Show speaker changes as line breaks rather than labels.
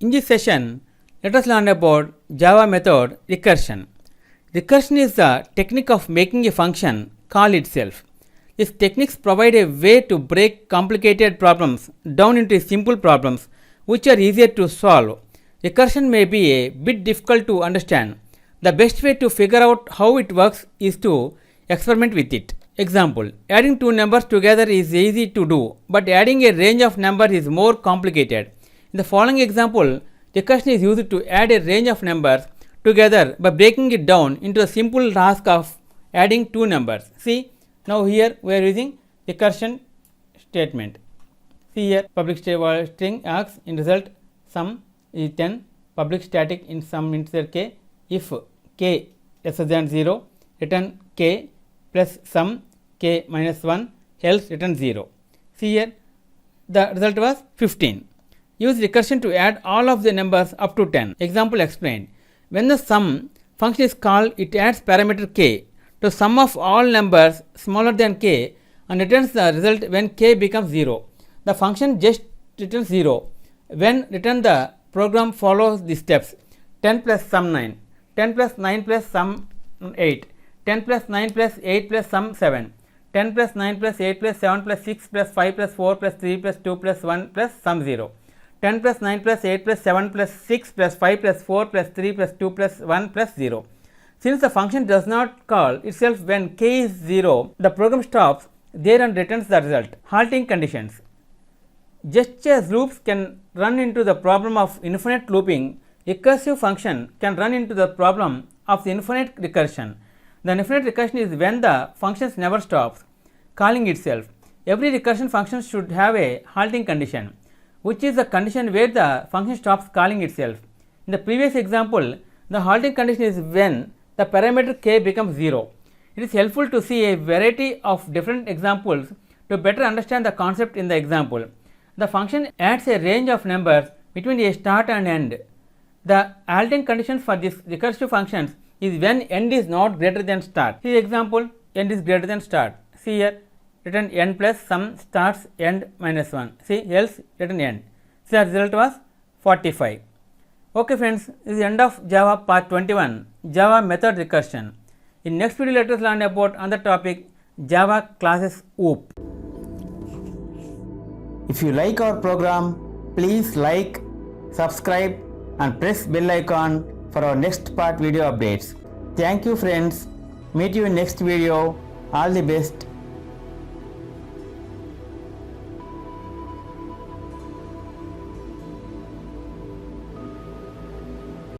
In this session, let us learn about Java method recursion. Recursion is the technique of making a function call itself. These techniques provide a way to break complicated problems down into simple problems which are easier to solve. Recursion may be a bit difficult to understand. The best way to figure out how it works is to experiment with it. Example, adding two numbers together is easy to do, but adding a range of numbers is more complicated. In the following example, recursion is used to add a range of numbers together by breaking it down into a simple task of adding two numbers. See, now here we are using recursion statement. See here, public string asks in result sum is 10, public static in sum integer k, if k lesser than 0, return k plus sum k minus 1, else return 0. See here, the result was 15. Use recursion to add all of the numbers up to 10. Example explained. When the sum function is called, it adds parameter k to sum of all numbers smaller than k and returns the result when k becomes 0. The function just returns 0. When returned, the program follows the steps 10 plus sum 9, 10 plus 9 plus sum 8, 10 plus 9 plus 8 plus sum 7, 10 plus 9 plus 8 plus 7 plus 6 plus 5 plus 4 plus 3 plus 2 plus 1 plus sum 0. 10 plus 9 plus 8 plus 7 plus 6 plus 5 plus 4 plus 3 plus 2 plus 1 plus 0. Since the function does not call itself when k is 0, the program stops there and returns the result. Halting conditions. Just as loops can run into the problem of infinite looping, recursive function can run into the problem of the infinite recursion. The infinite recursion is when the function never stops calling itself. Every recursion function should have a halting condition, which is the condition where the function stops calling itself. In the previous example, the halting condition is when the parameter k becomes 0. It is helpful to see a variety of different examples to better understand the concept in the example. The function adds a range of numbers between a start and end. The halting condition for this recursive functions is when end is not greater than start. See example, end is greater than start. See here, return n plus sum starts end minus 1. See, else return end. See, the result was 45. Okay friends, this is the end of Java part 21, Java method recursion. In next video, let us learn about another topic, Java classes OOP. If you like our program, please like, subscribe and press bell icon for our next part video updates. Thank you friends. Meet you in next video. All the best.